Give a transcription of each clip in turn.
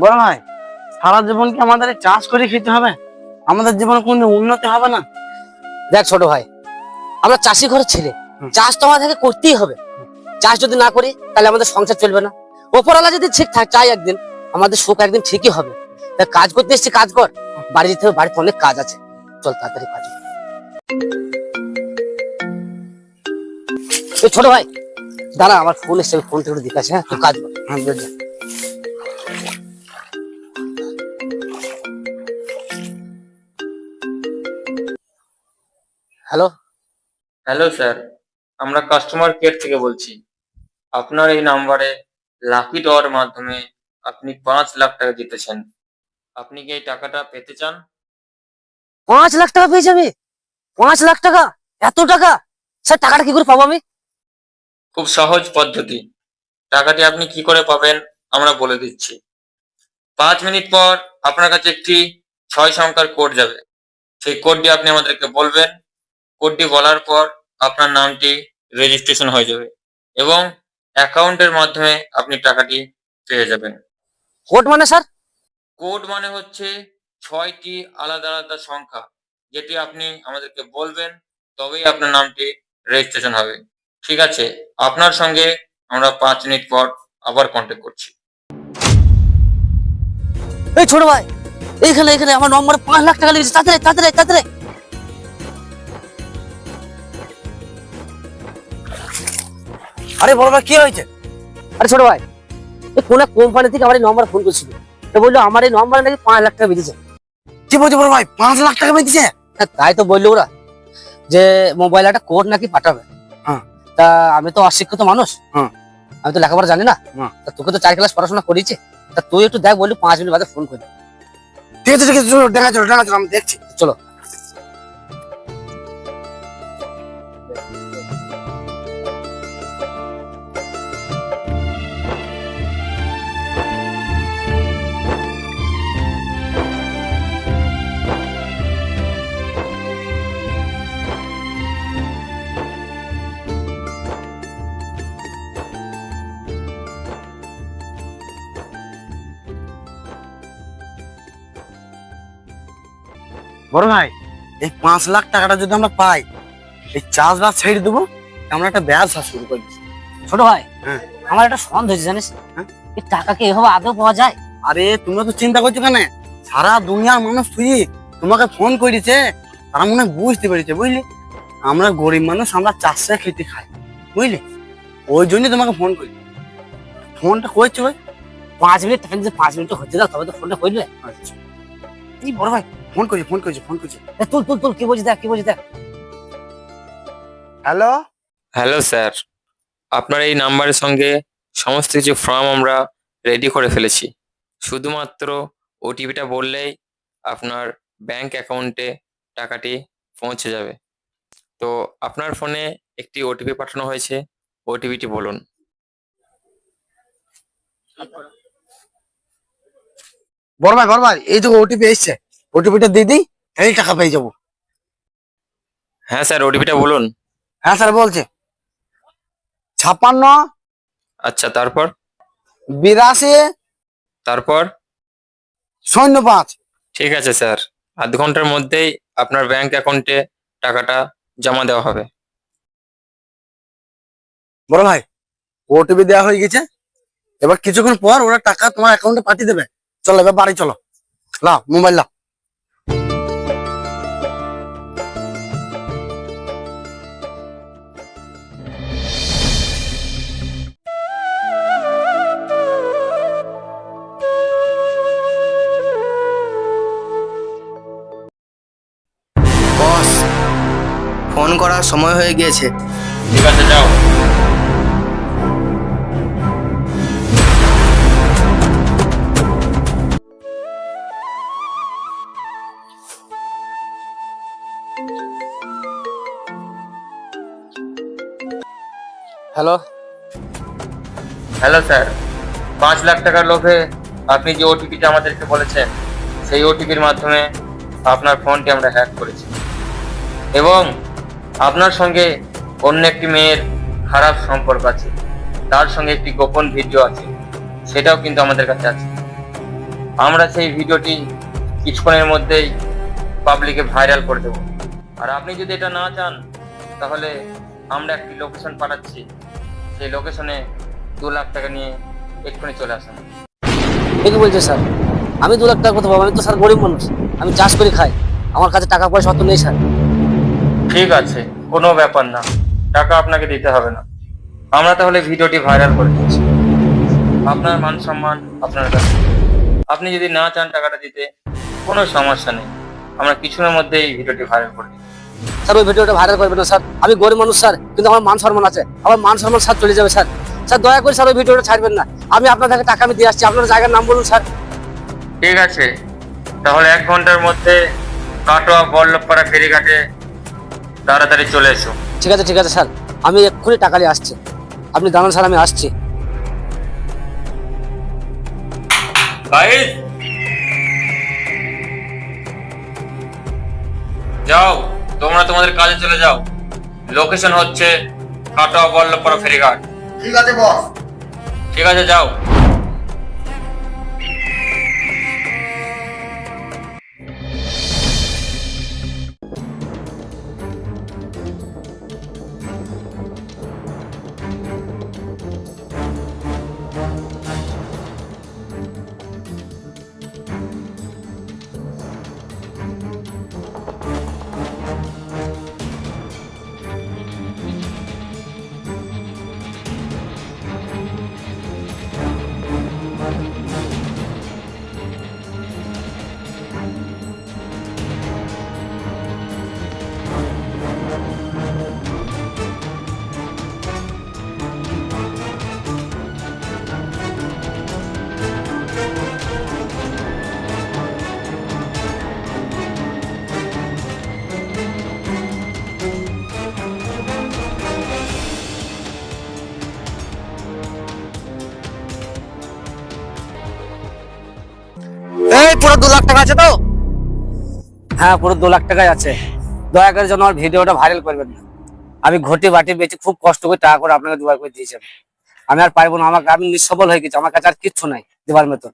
বড় ভাই, সারা জীবন কি আমাদের এই চাষ করে খেতে হবে? আমাদের জীবনে কোনো উন্নতি হবে না? দেখ ছোট ভাই, আমরা চাষি ঘরের ছেলে, চাষ তো আমাদেরকে করতেই হবে। চাষ যদি না করি তাহলে আমাদের সংসার চলবে না। ওপরওয়ালা যদি ঠিক চাই একদিন আমাদের সুখ একদিন ঠিকই হবে। তাই কাজ করতে এসছি, কাজ কর। বাড়ি যেতে হবে, বাড়িতে অনেক কাজ আছে। চল তাড়াতাড়ি কাজ। এই ছোট ভাই দাঁড়া, আমার ফোন এসছে, ফোন থেকে দিতে আছে। হ্যাঁ তুই কাজ কর। হ্যাঁ, বুঝলি। হ্যালো। হ্যালো স্যার, আমরা কাস্টমার কেয়ার থেকে বলছি। আপনার এই নাম্বারে লাকি ড্রর মাধ্যমে আপনি 5 লাখ টাকা জিতেছেন। আপনি কি এই টাকাটা পেতে চান? 5 লাখ টাকা পেয়ে যাবে? 5 লাখ টাকা? এত টাকা? স্যার টাকাটা কি করে পাবো আমি? খুব সহজ পদ্ধতি। টাকাটি আপনি কি করে পাবেন আমরা বলে দিচ্ছি। 5 মিনিট পর আপনার কাছে একটি 6 সংখ্যার কোড যাবে। সেই কোডটি আপনি আমাদেরকে বলবেন। কোডটি বলার পর আপনার নামটি রেজিস্ট্রেশন হয়ে যাবে এবং অ্যাকাউন্টের মাধ্যমে আপনি টাকাটি পেয়ে যাবেন। কোড মানে স্যার? কোড মানে হচ্ছে 6টি আলাদা আলাদা সংখ্যা, যেটি আপনি আমাদেরকে বলবেন, তবেই আপনার নামটি রেজিস্ট্রেশন হবে। ঠিক আছে, আপনার সঙ্গে আমরা 5 মিনিট পর আবার কন্ট্যাক্ট করছি। এই ছোট ভাই, এইখানে এখানে আমার নম্বরে 5 লাখ টাকা লেগেছে। তাড়াতাড়ি তাড়াতাড়ি তাড়াতাড়ি। আরে বড় ভাই, কি হয়েছে? আরে ছোট ভাই, এই কোন এক কোম্পানি থেকে আমার এই নম্বরে ফোন করছিল। তো বললো আমার এই নম্বরে নাকি 5 লাখ টাকা বেঁচেছে। কি বলছো বড় ভাই, 5 লাখ টাকা পেয়েছে? হ্যাঁ তাই তো বললো ওরা, যে মোবাইলে একটা কোড নাকি পাঠাবে। হ্যাঁ। তা আমি তো অশিক্ষিত মানুষ, হ্যাঁ। আমি তো লেখাপড়া জানি না। হ্যাঁ। তা তোকে তো 4 ক্লাস পড়াশোনা করেছে, তা তুই একটু দেখ, বললি 5 মিনিট বাদে ফোন করি। ঠিক আছে ঠিক আছে, চলো দেখা চলো দেখা চলো, আমি দেখছি। চলো। বড় ভাই, এই 5 লাখ টাকাটা যদি আমরা পাই, এই চাষবাস ছেড়ে দেবো, আমরা একটা ব্যবসা শুরু করে দিচ্ছি। ছোট ভাই, হ্যাঁ। আমার একটা সন্দেহ হয়েছে জানিস। হ্যাঁ? এই টাকা কি এভাবে আদৌ পাওয়া যায়? আরে তুমি তো চিন্তা করছো কেন? সারা দুনিয়ার মানুষ তুই তোমাকে ফোন করেছে, তারা মনে হয় বুঝতে পেরেছে, বুঝলি? আমরা গরিব মানুষ, আমরা চাষে খেতে খাই, বুঝলি? ওই জন্যই তোমাকে ফোন করি। ফোনটা করছো ভাই? 5 মিনিট টাইম, যে 5 মিনিট হচ্ছে না তবে তো ফোনটা করবে। আচ্ছা। এই বড় ভাই, ফোন করছি ফোন করছি ফোন করছি। তুল তুল তুল, কি বলছিস দেখ, কি বলছিস দেখ। হ্যালো। হ্যালো স্যার, আপনার এই নাম্বারের সঙ্গে সমস্ত কিছু ফর্ম আমরা রেডি করে ফেলেছি। শুধুমাত্র ওটিপিটা বললেই আপনার ব্যাংক অ্যাকাউন্টে টাকাটি পৌঁছে যাবে। তো আপনার ফোনে একটি ওটিপি পাঠানো হয়েছে, ওটিপিটি বলুন। বড় ভাই, এই তো ওটিপি এসছে, ওটিপিটা দিয়ে দিই, এই টাকা পেয়ে যাবো। হ্যাঁ স্যার, ওটিপিটা বলুন। হ্যাঁ স্যার বলছে, 56 আচ্ছা, তারপর? 82 তারপর? 05। ঠিক আছে স্যার, আধ ঘন্টার মধ্যেই আপনার ব্যাংক অ্যাকাউন্টে টাকাটা জমা দেওয়া হবে। বড় ভাই, ওটিপি দেওয়া হয়ে গেছে, এবার কিছুক্ষণ পর ওরা টাকা তোমার অ্যাকাউন্টে পাঠিয়ে দেবে। চলো এবার বাড়ি চলো, লাও মোবাইল লাও। বস, ফোন করার সময় হয়ে গিয়েছে। ঠিক আছে, যাও। হ্যালো। হ্যালো স্যার, 5 লাখ টাকার লোভে আপনি যে ওটিপিটা আমাদেরকে বলেছেন, সেই ওটিপির মাধ্যমে আপনার ফোনটি আমরা হ্যাক করেছি এবং আপনার সঙ্গে অন্য একটি মেয়ের খারাপ সম্পর্ক আছে, তার সঙ্গে একটি গোপন ভিডিও আছে, সেটাও কিন্তু আমাদের কাছে আছে। আমরা সেই ভিডিওটি কিছুক্ষণের মধ্যেই পাবলিকে ভাইরাল করে দেবো। আর আপনি যদি এটা না চান তাহলে আমরা একটি লোকেশন পাঠাচ্ছি, সেই লোকেশনে 2 লাখ টাকা নিয়ে এক্ষুনি চলে আসুন। ঠিকই বলছে স্যার, আমি 2 লাখ টাকা কথা পাবো? আমি তো স্যার গরিব মানুষ, আমি চাষ করে খাই, আমার কাছে টাকা পয়সা অত নেই স্যার। ঠিক আছে, কোনো ব্যাপার না, টাকা আপনাকে দিতে হবে না। আমরা তাহলে ভিডিওটি ভাইরাল করে দিচ্ছি। আপনার মান সম্মান আপনার কাছে। আপনি যদি না চান টাকাটা দিতে, কোনো সমস্যা নেই, আমরা কিছুক্ষণের মধ্যেই ভিডিওটি ভাইরাল করে দিই। স্যার ওই ভিডিওটা ভাইরাল করবেন না স্যার, আমি গরিব মানুষ স্যার, কিন্তু আমার মান সম্মান আছে, আমার মান সম্মান স্যার চলে যাবে স্যার। স্যার দয়া করে স্যার ওই ভিডিওটা ছাড়বেন না, আমি আপনাদেরকে টাকা আমি দিয়ে আসছি, আপনার জায়গার নাম বলুন স্যার। ঠিক আছে, তাহলে 1 ঘন্টার মধ্যে কাটোয়া বল্লভপাড়া ফেরিঘাটে তাড়াতাড়ি চলে এসো। ঠিক আছে স্যার, আমি এক্ষুনি টাকা নিয়ে আসছি, আপনি দাঁড়ান স্যার, আমি আসছি। গাইস, যাও, তোমরা তোমাদের কাজে চলে যাও। লোকেশন হচ্ছে কাটোয়া বল্লভপাড়া ফেরিঘাট। ঠিক আছে বস। ঠিক আছে, যাও। এই পুরো 2 লাখ টাকা আছে তো? হ্যাঁ পুরো 2 লাখ টাকাই আছে, দয়া করে যেন আমার ভিডিওটা ভাইরাল করবেন না। আমি ঘটি বাটি বেঁচে খুব কষ্ট করে টাকা করে আপনাকে জোগাড় করে দিয়েছি, আমি আর পারবো না, আমাকে আমি নিঃসবল হয়ে গেছি, আমার কাছে আর কিচ্ছু নাই দেবার মতন।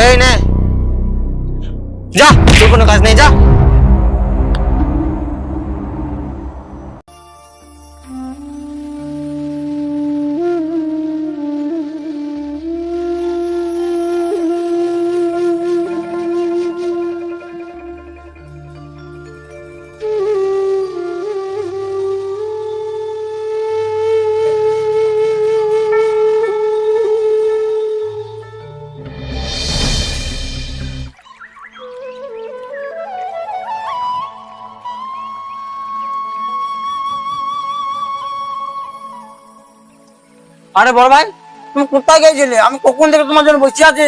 এই নে, যা, তোর কোনো কাজ নেই, যা। আরে বড় ভাই, তুমি কোথায় গেছিলে? আমি কখন থেকে তোমার জন্য বসে আছি।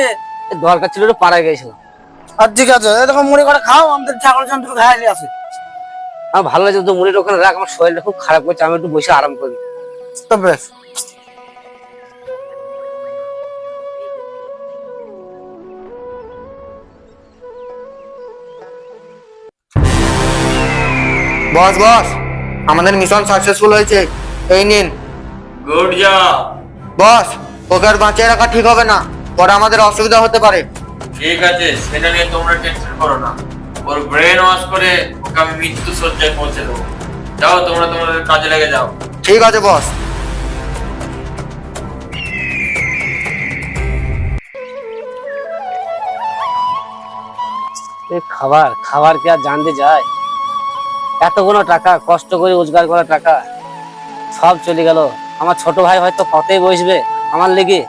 এই দরকার ছিল একটু পাড়ায় গেছিলাম। আর ঠিক আছে, এই দেখো মুড়ি করে খাও, আমাদের ছাগল চান তুমি খাইলে আসে। আমার ভালো লাগছে তো মুড়ির ওখানে রাখ, আমার শরীরটা খুব খারাপ করছে, আমি একটু বসে আরাম করি। তো বেশ। বস বস, আমাদের মিশন সাকসেসফুল হয়েছে, এই নিন। Good job. বস, ওকে আর বাঁচিয়ে রাখা ঠিক হবে না, পরে আমাদের অসুবিধা হতে পারে। ঠিক আছে, সেটা নিয়ে তোমরা টেনশন করো না। ওর ব্রেন ওয়াশ করে ওকে আমি মৃত্যু সজ্জায় পৌঁছে দেবো। যাও, তোমরা তোমাদের কাজে লেগে যাও। ঠিক আছে বস। এই খাবার খাবার কি আর জানতে যায়? এতগুলো টাকা কষ্ট করে রোজগার করা টাকা সব চলে গেল। আমার ছোট ভাই হয়তো পথেই বসবে আমার লেগে,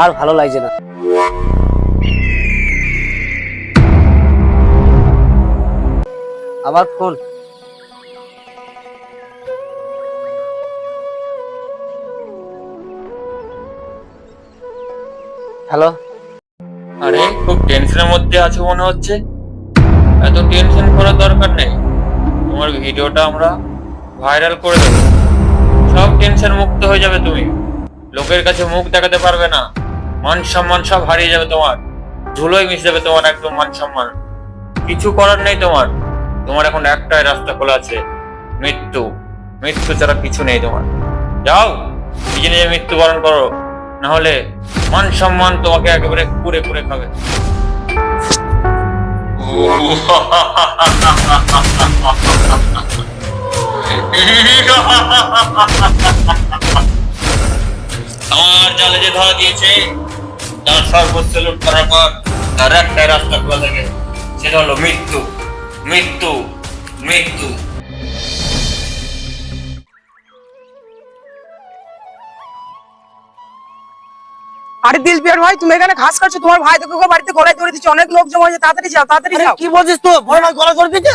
আর ভালো লাগছে না। আবার ফোন। হ্যালো, আরে, খুব টেনশনের মধ্যে আছো মনে হচ্ছে। এত টেনশন করার দরকার নেই, তোমার ভিডিওটা আমরা ভাইরাল করে দেবো। সব টেনশন মুক্ত হয়ে যাবে, তুমি লোকের কাছে মুখ দেখাতে পারবে না, মান সম্মান সব হারিয়ে যাবে তোমার, ধুলোয় মিশে যাবে তোমার একদম মান সম্মান। কিছু করার নেই তোমার, তোমার এখন একটাই রাস্তা খোলা আছে, মৃত্যু। মৃত্যু ছাড়া কিছু নেই তোমার। যাও, নিজে নিজে মৃত্যুবরণ করো, না হলে মান সম্মান তোমাকে একেবারে কুরে কুরে খাবে। আমার জালে যে ধরা দিয়েছে, তার সর্বোচ্চ লুট করার পর তার একটাই রাস্তা খোলা থাকে, সেটা হলো মৃত্যু, মৃত্যু, মৃত্যু। আরে দিলপিয়ার ভাই, তুমি এখানে ঘাস খাচ্ছ, তোমার ভাই তোকে বাড়িতে গলায় ধরে দিচ্ছে, অনেক লোক জমা হয়েছে, তাড়াতাড়ি যাও, তাড়াতাড়ি আরে যাও। কি বলছিস তো? ভয় ভয় গলা করে দিচ্ছে।